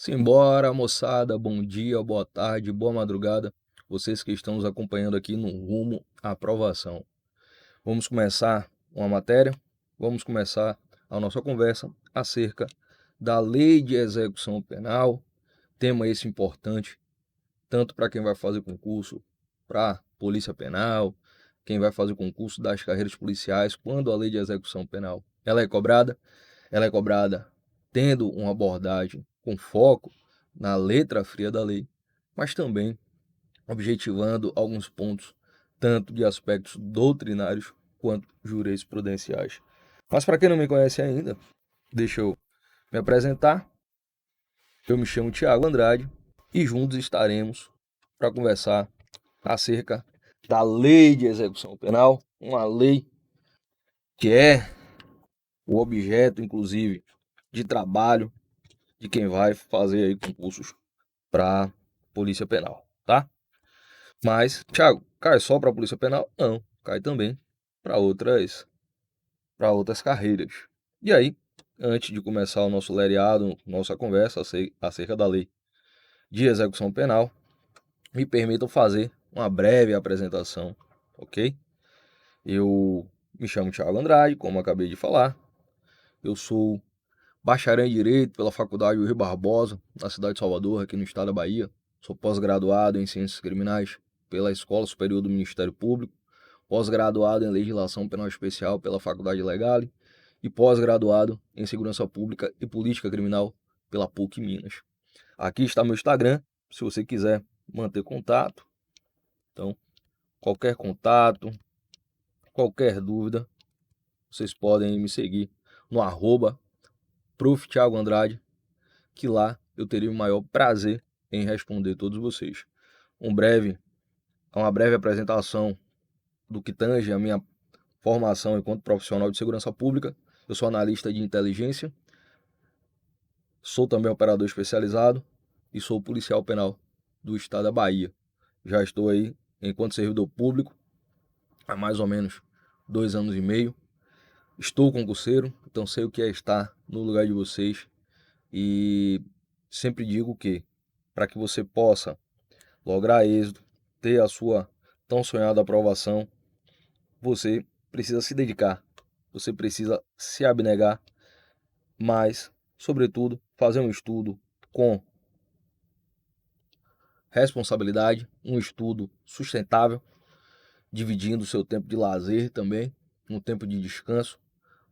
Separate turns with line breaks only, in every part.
Simbora, moçada, bom dia, boa tarde, boa madrugada, vocês que estão nos acompanhando aqui no Rumo à Aprovação. Vamos começar uma matéria, vamos começar a nossa conversa acerca da Lei de Execução Penal, tema esse importante, tanto para quem vai fazer concurso para Polícia Penal, quem vai fazer concurso das carreiras policiais, quando a Lei de Execução Penal ela é cobrada tendo uma abordagem com foco na letra fria da lei, mas também objetivando alguns pontos, tanto de aspectos doutrinários quanto jurisprudenciais. Mas para quem não me conhece ainda, deixa eu me apresentar. Eu me chamo Tiago Andrade e juntos estaremos para conversar acerca da Lei de Execução Penal, uma lei que é o objeto, inclusive, de trabalho de quem vai fazer aí concursos para Polícia Penal, tá? Mas, Thiago, cai só para a Polícia Penal? Não, cai também para outras carreiras. E aí, antes de começar o nosso lereado, nossa conversa acerca da lei de execução penal, me permitam fazer uma breve apresentação, ok? Eu me chamo Thiago Andrade, como acabei de falar. Eu sou bacharel em Direito pela Faculdade Rui Barbosa, na cidade de Salvador, aqui no estado da Bahia. Sou pós-graduado em Ciências Criminais pela Escola Superior do Ministério Público, pós-graduado em Legislação Penal Especial pela Faculdade Legale e pós-graduado em Segurança Pública e Política Criminal pela PUC Minas. Aqui está meu Instagram, se você quiser manter contato. Então, qualquer contato, qualquer dúvida, vocês podem me seguir no @Prof. Thiago Andrade, que lá eu teria o maior prazer em responder todos vocês. Uma breve apresentação do que tange a minha formação enquanto profissional de segurança pública. Eu sou analista de inteligência, sou também operador especializado e sou policial penal do estado da Bahia. Já estou aí enquanto servidor público há mais ou menos 2 anos e meio. Estou concurseiro, então sei o que é estar no lugar de vocês e sempre digo que para que você possa lograr êxito, ter a sua tão sonhada aprovação, você precisa se dedicar, você precisa se abnegar, mas, sobretudo, fazer um estudo com responsabilidade, um estudo sustentável, dividindo o seu tempo de lazer também, um tempo de descanso,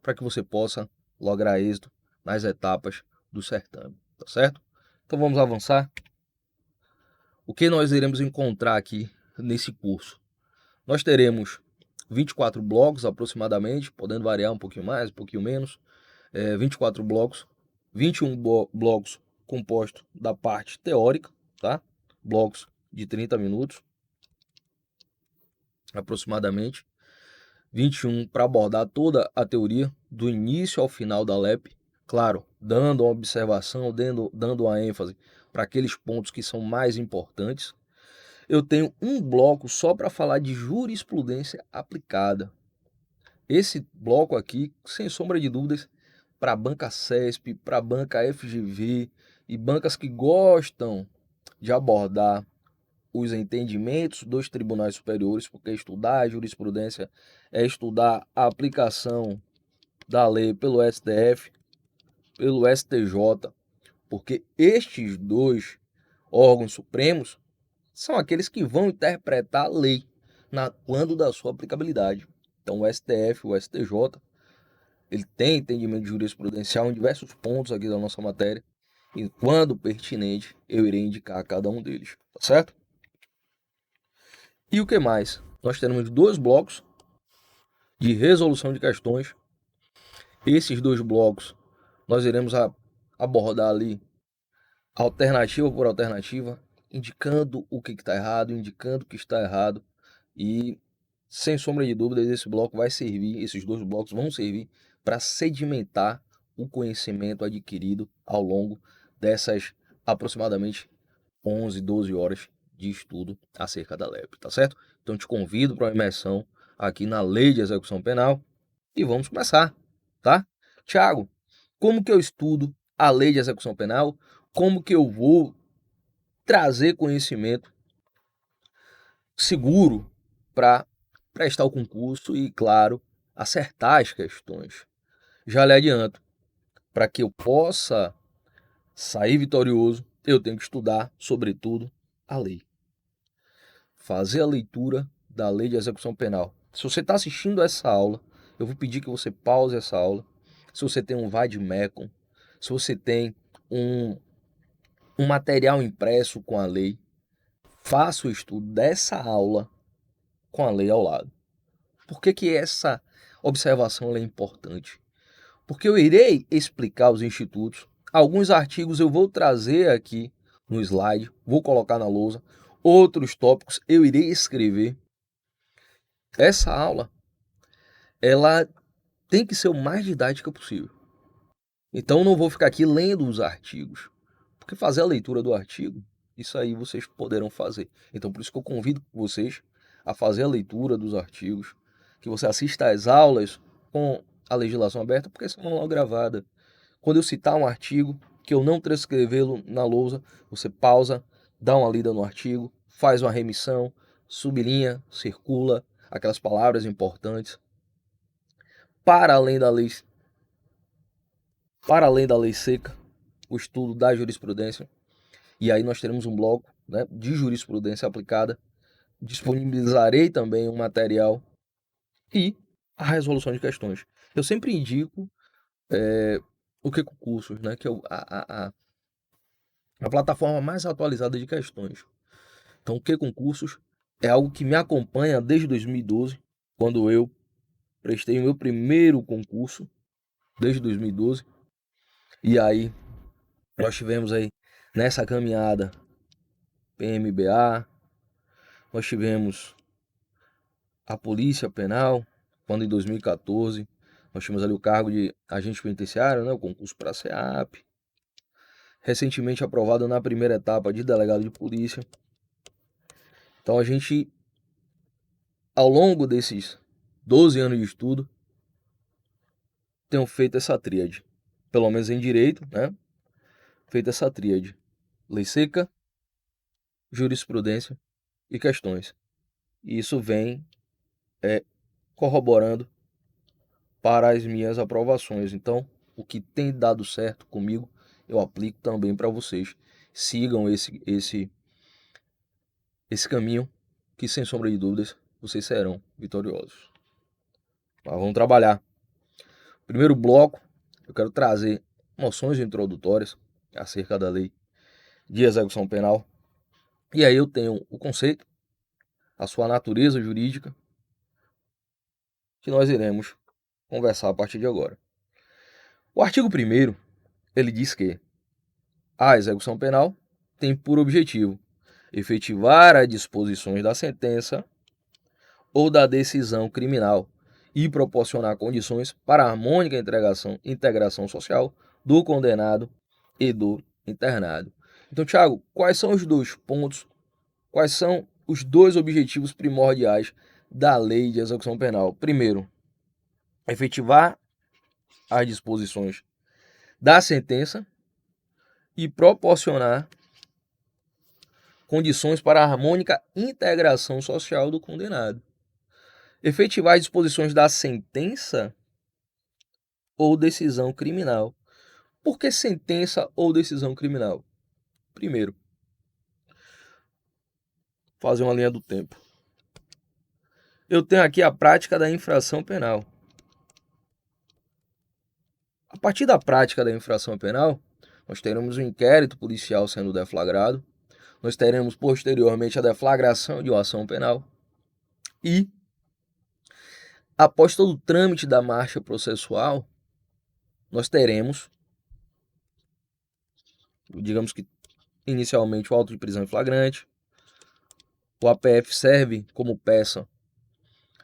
para que você possa lograr êxito nas etapas do certame, tá certo? Então vamos avançar. O que nós iremos encontrar aqui nesse curso? Nós teremos 24 blocos aproximadamente, podendo variar um pouquinho mais, um pouquinho menos. 24 blocos, 21 blocos compostos da parte teórica, tá? Blocos de 30 minutos aproximadamente. 21 para abordar toda a teoria, do início ao final da LEP, claro, dando uma observação, dando uma ênfase para aqueles pontos que são mais importantes. Eu tenho um bloco só para falar de jurisprudência aplicada. Esse bloco aqui, sem sombra de dúvidas, para a banca CESP, para a banca FGV e bancas que gostam de abordar os entendimentos dos tribunais superiores, porque estudar a jurisprudência é estudar a aplicação da lei pelo STF, pelo STJ, porque estes dois órgãos supremos são aqueles que vão interpretar a lei quando da sua aplicabilidade. Então o STF, o STJ, ele tem entendimento jurisprudencial em diversos pontos aqui da nossa matéria, e quando pertinente eu irei indicar cada um deles, tá certo? E o que mais? Nós teremos 2 blocos de resolução de questões. Esses 2 blocos nós iremos abordar ali alternativa por alternativa, indicando o que está errado, indicando o que está errado. E, sem sombra de dúvidas, esses 2 blocos vão servir para sedimentar o conhecimento adquirido ao longo dessas aproximadamente 11, 12 horas de estudo acerca da LEP, tá certo? Então te convido para uma imersão aqui na Lei de Execução Penal e vamos começar, tá? Tiago, como que eu estudo a Lei de Execução Penal? como que eu vou trazer conhecimento seguro para prestar o concurso e, claro, acertar as questões. Já lhe adianto, para que eu possa sair vitorioso, eu tenho que estudar, sobretudo, a lei. Fazer a leitura da lei de execução penal. Se você está assistindo essa aula, eu vou pedir que você pause essa aula. Se você tem um vade-mecum, se você tem um material impresso com a lei, faça o estudo dessa aula com a lei ao lado. Por que essa observação é importante? Porque eu irei explicar os institutos, alguns artigos eu vou trazer aqui no slide, vou colocar na lousa, outros tópicos eu irei escrever. Essa aula, ela tem que ser o mais didática possível. Então eu não vou ficar aqui lendo os artigos, porque fazer a leitura do artigo, isso aí vocês poderão fazer. Então por isso que eu convido vocês a fazer a leitura dos artigos, que você assista às aulas com a legislação aberta, porque essa é uma aula gravada. Quando eu citar um artigo, que eu não transcrevê-lo na lousa, você pausa, dá uma lida no artigo, faz uma remissão, sublinha, circula aquelas palavras importantes. Para além da lei seca, o estudo da jurisprudência. E aí nós teremos um bloco, né, de jurisprudência aplicada. Disponibilizarei também um material e a resolução de questões. Eu sempre indico o que concursos, né, que é a plataforma mais atualizada de questões. Então, o que concursos é algo que me acompanha desde 2012, quando eu prestei o meu primeiro concurso, desde 2012. E aí, nós tivemos aí, nessa caminhada, PMBA, nós tivemos a Polícia Penal, quando em 2014 nós tínhamos ali o cargo de agente penitenciário, né, o concurso para a SEAP, recentemente aprovado na primeira etapa de delegado de polícia. Então a gente, ao longo desses 12 anos de estudo, tem feito essa tríade, pelo menos em direito, né, feito essa tríade: lei seca, jurisprudência e questões. E isso vem corroborando para as minhas aprovações. Então, o que tem dado certo comigo, eu aplico também para vocês. Sigam esse caminho, que sem sombra de dúvidas, vocês serão vitoriosos. Mas vamos trabalhar. Primeiro bloco, eu quero trazer noções introdutórias acerca da lei de execução penal. E aí eu tenho o conceito, a sua natureza jurídica, que nós iremos conversar a partir de agora. O artigo 1º, ele diz que a execução penal tem por objetivo efetivar as disposições da sentença ou da decisão criminal e proporcionar condições para a harmônica integração social do condenado e do internado. Então, Thiago, quais são os dois pontos, quais são os dois objetivos primordiais da lei de execução penal? Primeiro, efetivar as disposições da sentença e proporcionar condições para a harmônica integração social do condenado. Efetivar as disposições da sentença ou decisão criminal. Por que sentença ou decisão criminal? Primeiro, fazer uma linha do tempo. Eu tenho aqui a prática da infração penal. A partir da prática da infração penal, nós teremos um inquérito policial sendo deflagrado, nós teremos posteriormente a deflagração de uma ação penal e, após todo o trâmite da marcha processual, nós teremos, digamos que inicialmente, o auto de prisão em flagrante. O APF serve como peça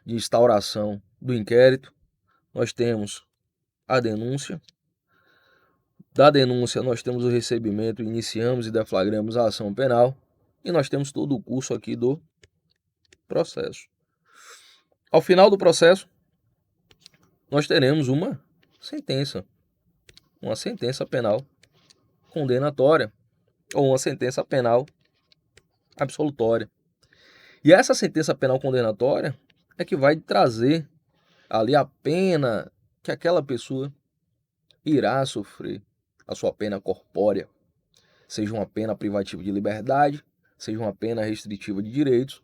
de instauração do inquérito. Nós temos a denúncia. Da denúncia, nós temos o recebimento, iniciamos e deflagramos a ação penal. E nós temos todo o curso aqui do processo. Ao final do processo, nós teremos uma sentença penal condenatória, ou uma sentença penal absolutória. E essa sentença penal condenatória é que vai trazer ali a pena que aquela pessoa irá sofrer, a sua pena corpórea, seja uma pena privativa de liberdade, seja uma pena restritiva de direitos.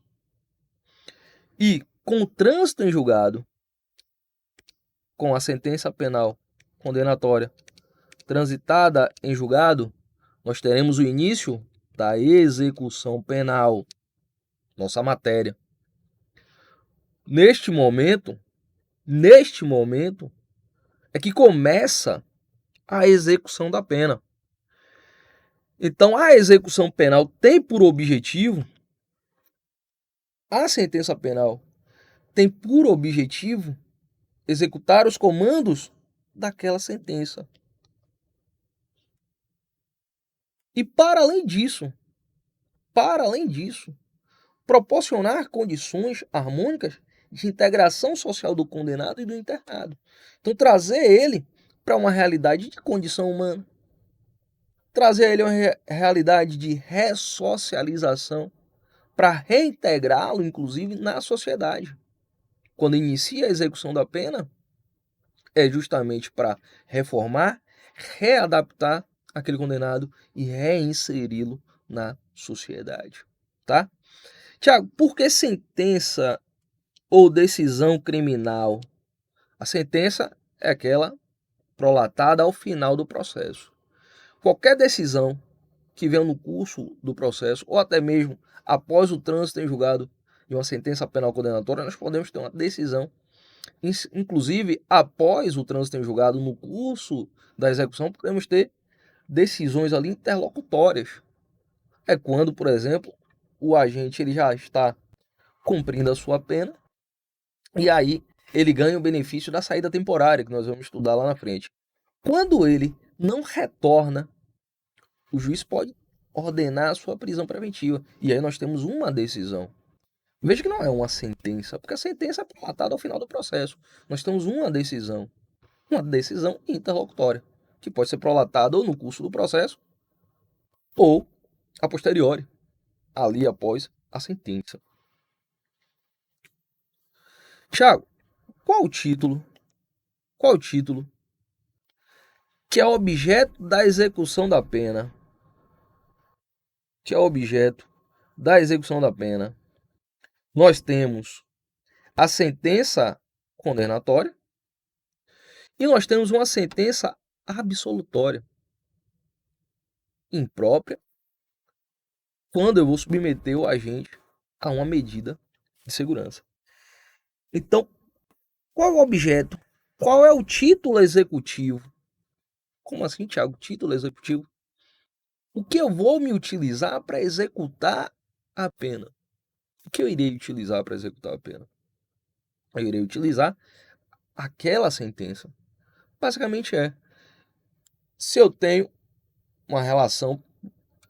E com o trânsito em julgado, com a sentença penal condenatória transitada em julgado, nós teremos o início da execução penal, nossa matéria. Neste momento é que começa a execução da pena. Então, a execução penal tem por objetivo, a sentença penal tem por objetivo executar os comandos daquela sentença. E para além disso, proporcionar condições harmônicas de integração social do condenado e do internado. Então, trazer ele para uma realidade de condição humana, trazer ele uma realidade de ressocialização, para reintegrá-lo, inclusive, na sociedade. Quando inicia a execução da pena, é justamente para reformar, readaptar aquele condenado e reinseri-lo na sociedade, tá? Tiago, por que sentença ou decisão criminal? A sentença é aquela prolatada ao final do processo. Qualquer decisão que venha no curso do processo, ou até mesmo após o trânsito em julgado de uma sentença penal condenatória, nós podemos ter uma decisão. Inclusive, após o trânsito em julgado, no curso da execução, podemos ter decisões ali interlocutórias. É quando, por exemplo, o agente ele já está cumprindo a sua pena e aí ele ganha o benefício da saída temporária, que nós vamos estudar lá na frente. Quando ele não retorna, o juiz pode ordenar a sua prisão preventiva. E aí nós temos uma decisão. Veja que não é uma sentença, porque a sentença é prolatada ao final do processo. Nós temos uma decisão interlocutória, que pode ser prolatada ou no curso do processo, ou a posteriori, ali após a sentença. Tiago, qual o título que é objeto da execução da pena? Nós temos a sentença condenatória e nós temos uma sentença absolutória, imprópria, quando eu vou submeter o agente a uma medida de segurança. Então, qual é o objeto? Qual é o título executivo? Como assim, Tiago? Título executivo? O que eu vou me utilizar para executar a pena? O que eu irei utilizar para executar a pena? Eu irei utilizar aquela sentença. Basicamente se eu tenho uma relação,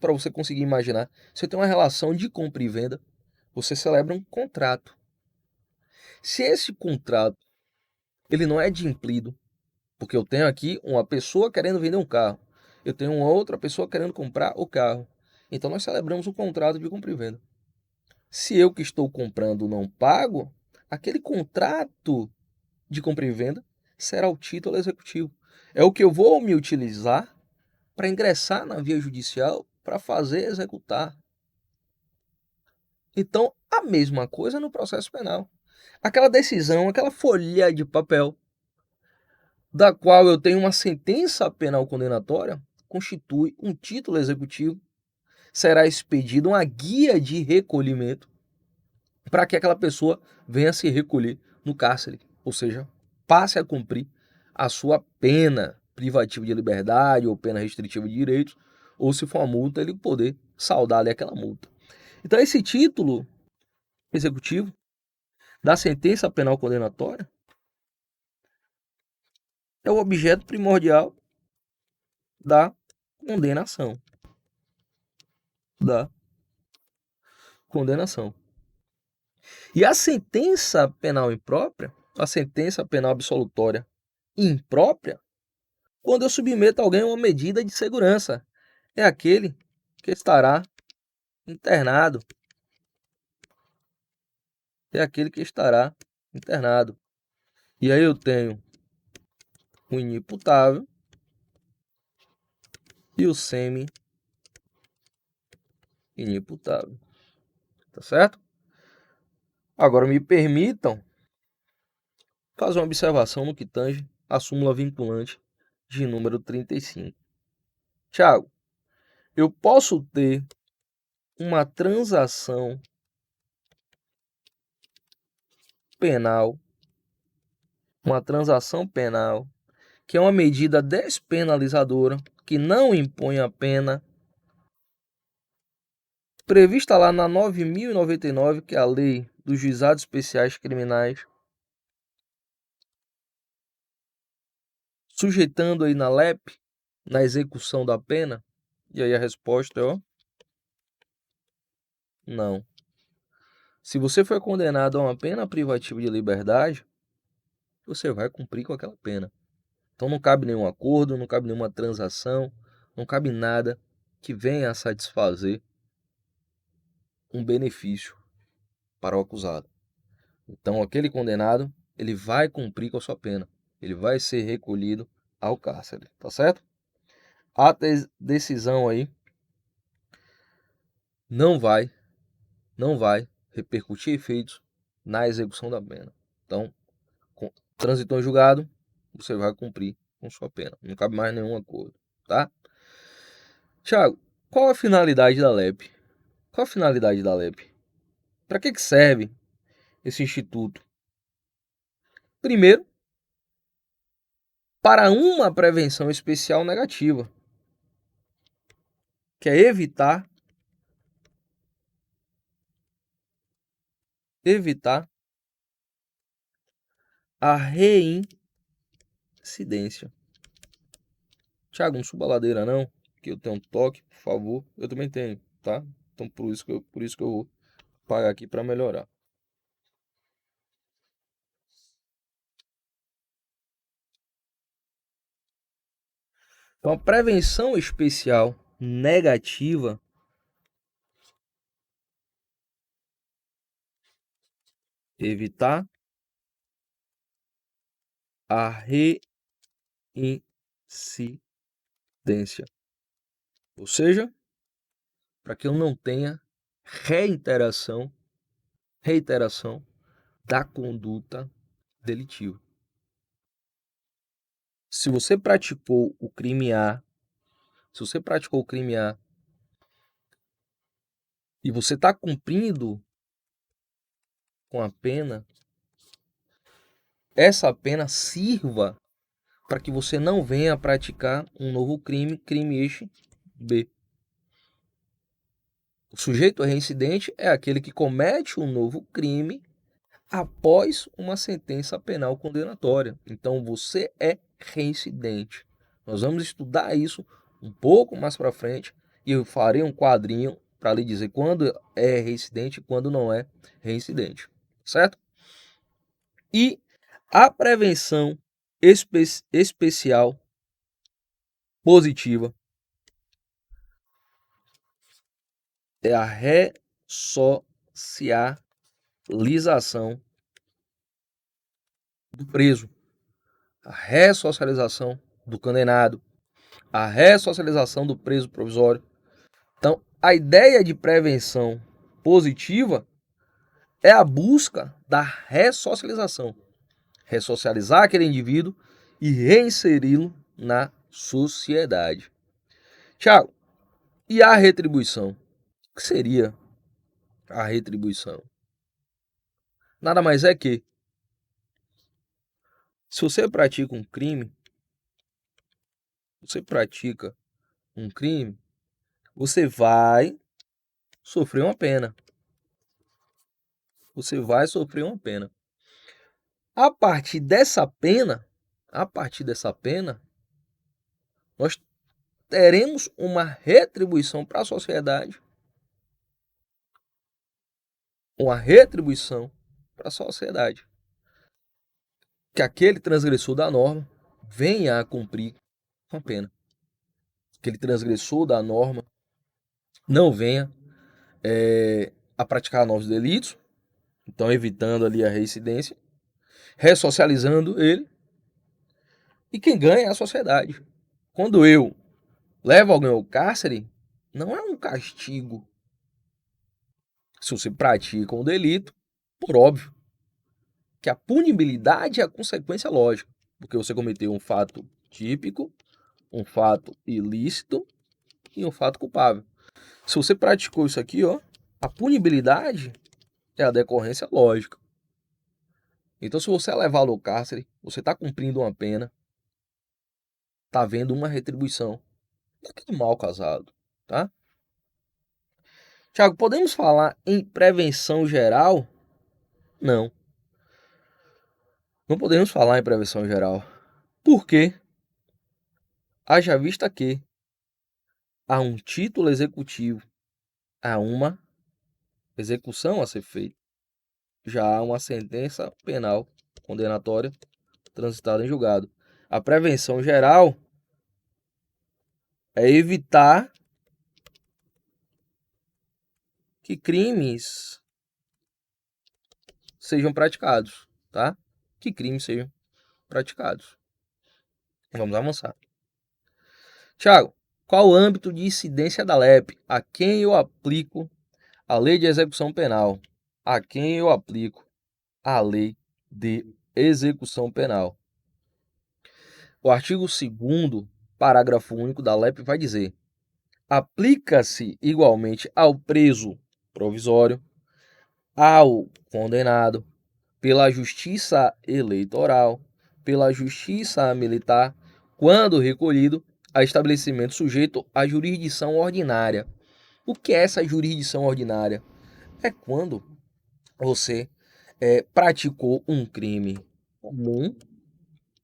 para você conseguir imaginar, se eu tenho uma relação de compra e venda, você celebra um contrato. Se esse contrato ele não é adimplido, porque eu tenho aqui uma pessoa querendo vender um carro, eu tenho uma outra pessoa querendo comprar o carro, então nós celebramos um contrato de compra e venda. Se eu que estou comprando não pago, aquele contrato de compra e venda será o título executivo. É o que eu vou me utilizar para ingressar na via judicial para fazer executar. Então, a mesma coisa no processo penal. Aquela decisão, aquela folha de papel, da qual eu tenho uma sentença penal condenatória, constitui um título executivo, será expedida uma guia de recolhimento para que aquela pessoa venha se recolher no cárcere, ou seja, passe a cumprir a sua pena privativa de liberdade ou pena restritiva de direitos, ou se for uma multa, ele poder saldar ali aquela multa. Então, esse título executivo da sentença penal condenatória é o objeto primordial da condenação. E a sentença penal imprópria, a sentença penal absolutória imprópria, quando eu submeto alguém a uma medida de segurança, é aquele que estará internado. É aquele que estará internado. E aí eu tenho o inimputável e o semi-inimputável. Tá certo? Agora me permitam fazer uma observação no que tange a súmula vinculante de número 35. Tiago, eu posso ter uma transação penal, que é uma medida despenalizadora, que não impõe a pena, prevista lá na 9.099, que é a Lei dos Juizados Especiais Criminais, sujeitando aí na LEP, na execução da pena? E aí a resposta é, ó, não. Se você foi condenado a uma pena privativa de liberdade, você vai cumprir com aquela pena. Então não cabe nenhum acordo, não cabe nenhuma transação, não cabe nada que venha a satisfazer um benefício para o acusado. Então aquele condenado, ele vai cumprir com a sua pena. Ele vai ser recolhido ao cárcere, tá certo? A decisão aí não vai repercutir efeitos na execução da pena. Então, transitou em julgado, você vai cumprir com sua pena. Não cabe mais nenhum acordo, tá? Tiago, qual a finalidade da LEP? Qual a finalidade da LEP? Para que serve esse instituto? Primeiro, para uma prevenção especial negativa, que é evitar a reincidência. Tiago, não suba a ladeira não, que eu tenho um toque, por favor. Eu também tenho, tá? Então por isso que eu vou pagar aqui para melhorar. Então a prevenção especial negativa evitar a reincidência. Ou seja, para que eu não tenha reiteração da conduta delitiva. Se você praticou o crime A, e você está cumprindo com a pena, essa pena sirva para que você não venha a praticar um novo crime este B. O sujeito reincidente é aquele que comete um novo crime após uma sentença penal condenatória. Então você é reincidente. Nós vamos estudar isso um pouco mais para frente e eu farei um quadrinho para lhe dizer quando é reincidente e quando não é reincidente, certo? E a prevenção especial positiva é a ressocialização do preso, a ressocialização do condenado, a ressocialização do preso provisório. Então, a ideia de prevenção positiva é a busca da ressocialização, ressocializar aquele indivíduo e reinseri-lo na sociedade. Tiago, e a retribuição? O que seria a retribuição? Nada mais é que, se você pratica um crime, você vai sofrer uma pena. A partir dessa pena, nós teremos uma retribuição para a sociedade. Que aquele transgressor da norma venha a cumprir com a pena. Que aquele transgressor da norma não venha a praticar novos delitos, então evitando ali a reincidência, ressocializando ele, e quem ganha é a sociedade. Quando eu levo alguém ao cárcere, não é um castigo se você pratica um delito, por óbvio, que a punibilidade é a consequência lógica, porque você cometeu um fato típico, um fato ilícito e um fato culpável. Se você praticou isso aqui, ó, a punibilidade é a decorrência lógica. Então, se você é levado ao cárcere, você está cumprindo uma pena, está havendo uma retribuição daquele mal casado, tá? Tiago, podemos falar em prevenção geral? Não, não podemos falar em prevenção geral. Por quê? Haja vista que há um título executivo, há uma execução a ser feita, já há uma sentença penal condenatória transitada em julgado. A prevenção geral é evitar que crimes sejam praticados, tá? Que crimes sejam praticados. Vamos avançar. Tiago, qual o âmbito de incidência da LEP? A quem eu aplico a lei de execução penal? A quem eu aplico a lei de execução penal? O artigo 2º, parágrafo único da LEP vai dizer: aplica-se igualmente ao preso provisório, ao condenado, pela justiça eleitoral, pela justiça militar, quando recolhido a estabelecimento sujeito à jurisdição ordinária. O que é essa jurisdição ordinária? É quando você praticou um crime comum,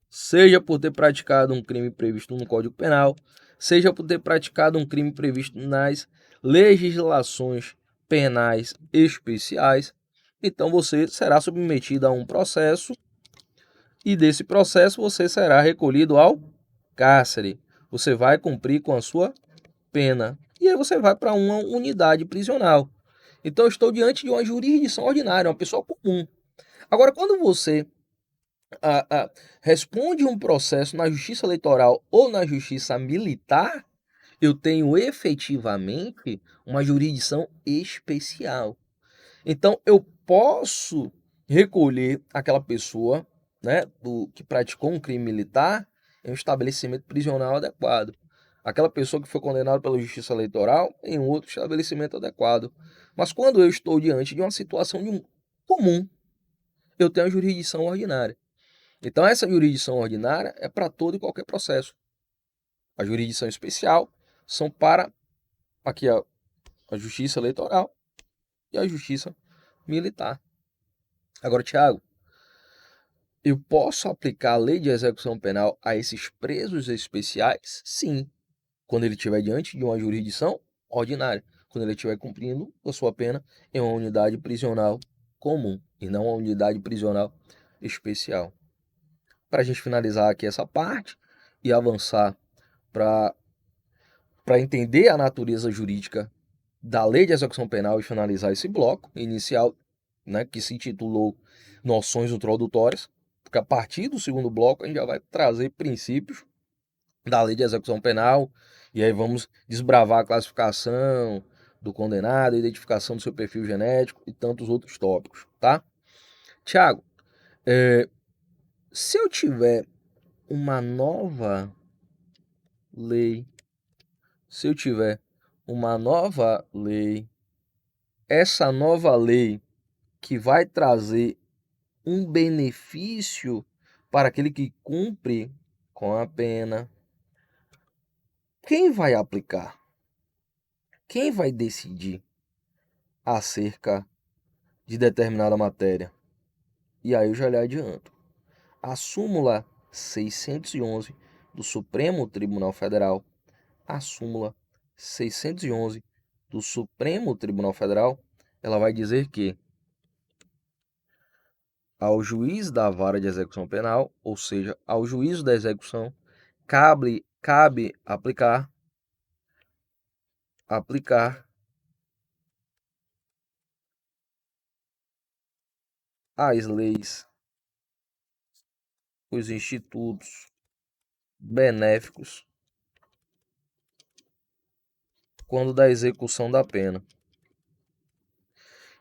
seja por ter praticado um crime previsto no Código Penal, seja por ter praticado um crime previsto nas legislações penais especiais. Então você será submetido a um processo e desse processo você será recolhido ao cárcere. Você vai cumprir com a sua pena e aí você vai para uma unidade prisional. Então eu estou diante de uma jurisdição ordinária, uma pessoa comum. Agora, quando você responde um processo na justiça eleitoral ou na justiça militar, eu tenho efetivamente uma jurisdição especial. Então, eu posso recolher aquela pessoa, né, que praticou um crime militar em um estabelecimento prisional adequado. Aquela pessoa que foi condenada pela justiça eleitoral em um outro estabelecimento adequado. Mas quando eu estou diante de uma situação de um comum, eu tenho a jurisdição ordinária. Então, essa jurisdição ordinária é para todo e qualquer processo. A jurisdição especial são para aqui a justiça eleitoral e a justiça militar. Agora, Tiago, eu posso aplicar a lei de execução penal a esses presos especiais? Sim, quando ele estiver diante de uma jurisdição ordinária, quando ele estiver cumprindo a sua pena em uma unidade prisional comum e não uma unidade prisional especial. Para a gente finalizar aqui essa parte e avançar para entender a natureza jurídica da lei de execução penal e finalizar esse bloco inicial, né, que se intitulou Noções Introdutórias, porque a partir do segundo bloco a gente já vai trazer princípios da lei de execução penal e aí vamos desbravar a classificação do condenado, a identificação do seu perfil genético e tantos outros tópicos, tá? Tiago, se eu tiver uma nova lei, se eu tiver uma nova lei, essa nova lei que vai trazer um benefício para aquele que cumpre com a pena, quem vai aplicar? Quem vai decidir acerca de determinada matéria? E aí eu já lhe adianto. A súmula 611 do Supremo Tribunal Federal, a súmula 611 do Supremo Tribunal Federal, ela vai dizer que ao juiz da vara de execução penal, ou seja, ao juízo da execução, cabe aplicar as leis, os institutos benéficos quando da execução da pena.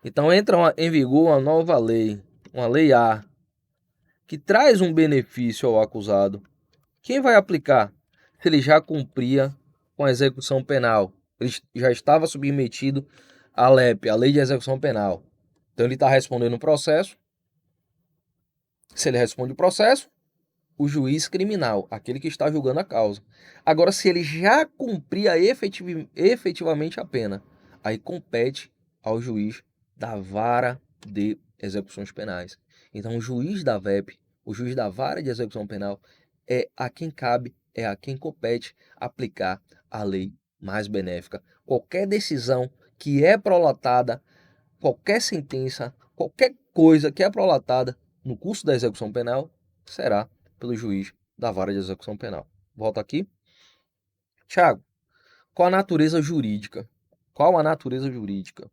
Então entra em vigor uma nova lei, uma lei A, que traz um benefício ao acusado. Quem vai aplicar? Se ele já cumpria com a execução penal, ele já estava submetido à LEP, a Lei de Execução Penal. Então ele está respondendo o processo. Se ele responde o processo, o juiz criminal, aquele que está julgando a causa. Agora, se ele já cumpria efetivamente a pena, aí compete ao juiz da vara de execuções penais. Então, o juiz da VEP, o juiz da vara de execução penal, é a quem cabe, é a quem compete aplicar a lei mais benéfica. Qualquer decisão que é prolatada, qualquer sentença, qualquer coisa que é prolatada no curso da execução penal, será pelo juiz da vara de execução penal. Volto aqui. Tiago, qual a natureza jurídica? Qual a natureza jurídica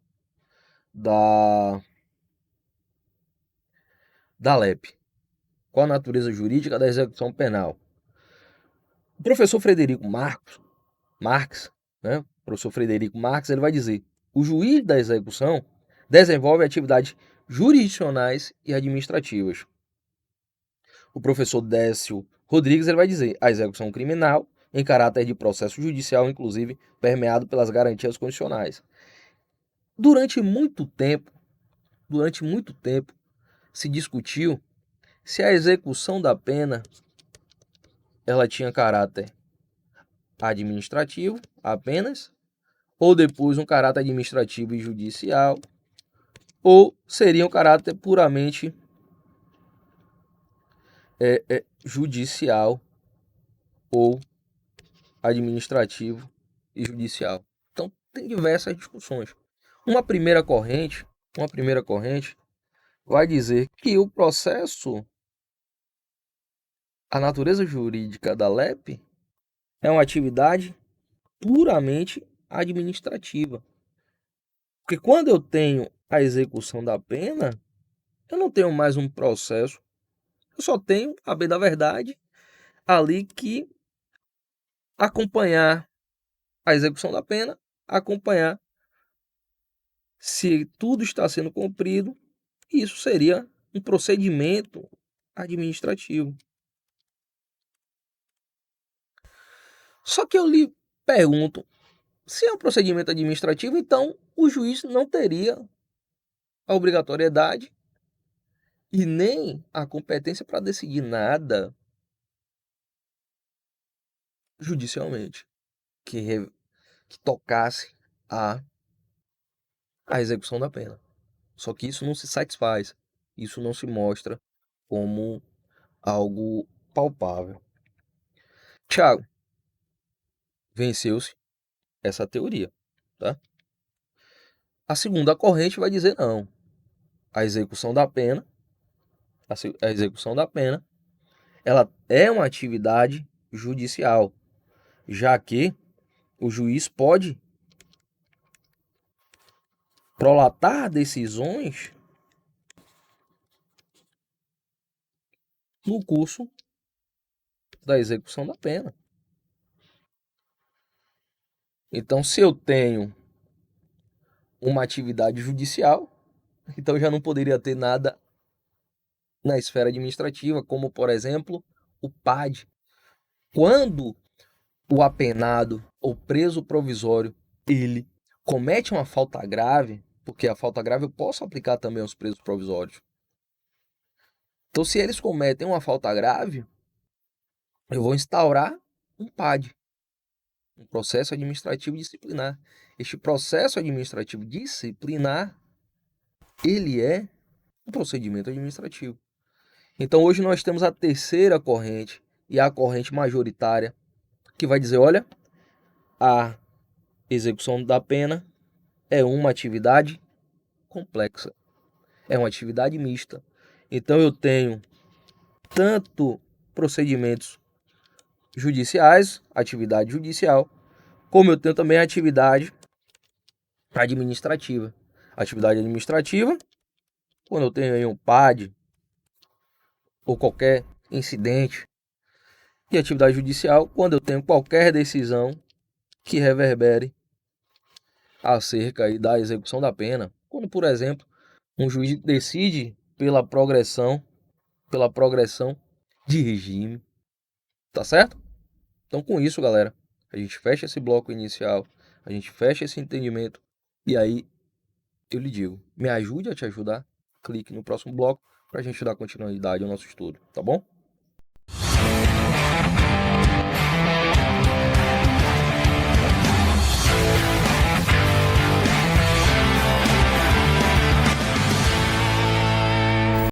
da LEP? Qual a natureza jurídica da execução penal? O professor Frederico Marx, né? O professor Frederico Marx, ele vai dizer: o juiz da execução desenvolve atividades jurisdicionais e administrativas. O professor Décio Rodrigues, ele vai dizer: a execução criminal em caráter de processo judicial, inclusive permeado pelas garantias constitucionais. Durante muito tempo, se discutiu se a execução da pena ela tinha caráter administrativo apenas, ou depois um caráter administrativo e judicial, ou seria um caráter puramente judicial ou administrativo e judicial. Então tem diversas discussões. Uma primeira corrente vai dizer que o processo, a natureza jurídica da LEP é uma atividade puramente administrativa. Porque quando eu tenho a execução da pena, eu não tenho mais um processo, eu só tenho, a bem da verdade, ali que acompanhar a execução da pena, acompanhar se tudo está sendo cumprido. Isso seria um procedimento administrativo. Só que eu lhe pergunto, se é um procedimento administrativo, então o juiz não teria a obrigatoriedade e nem a competência para decidir nada judicialmente que tocasse a execução da pena. Só que isso não se satisfaz, isso não se mostra como algo palpável. Tiago, venceu-se essa teoria, tá? A segunda corrente vai dizer não. A execução da pena, ela é uma atividade judicial, já que o juiz pode prolatar decisões no curso da execução da pena. Então, se eu tenho uma atividade judicial, então eu já não poderia ter nada na esfera administrativa, como, por exemplo, o PAD. Quando o apenado ou preso provisório, ele comete uma falta grave, porque a falta grave eu posso aplicar também aos presos provisórios. Então, se eles cometem uma falta grave, eu vou instaurar um PAD, um processo administrativo disciplinar. Este processo administrativo disciplinar, ele é um procedimento administrativo. Então, hoje nós temos a terceira corrente e a corrente majoritária, que vai dizer, olha, a execução da pena é uma atividade complexa, é uma atividade mista. Então eu tenho tanto procedimentos judiciais, atividade judicial, como eu tenho também a atividade administrativa. Atividade administrativa quando eu tenho aí um PAD ou qualquer incidente de atividade judicial, quando eu tenho qualquer decisão que reverbere acerca aí da execução da pena. Quando, por exemplo, um juiz decide pela progressão de regime, tá certo? Então, com isso, galera, a gente fecha esse bloco inicial, a gente fecha esse entendimento e aí eu lhe digo, me ajude a te ajudar. Clique no próximo bloco para a gente dar continuidade ao nosso estudo, tá bom?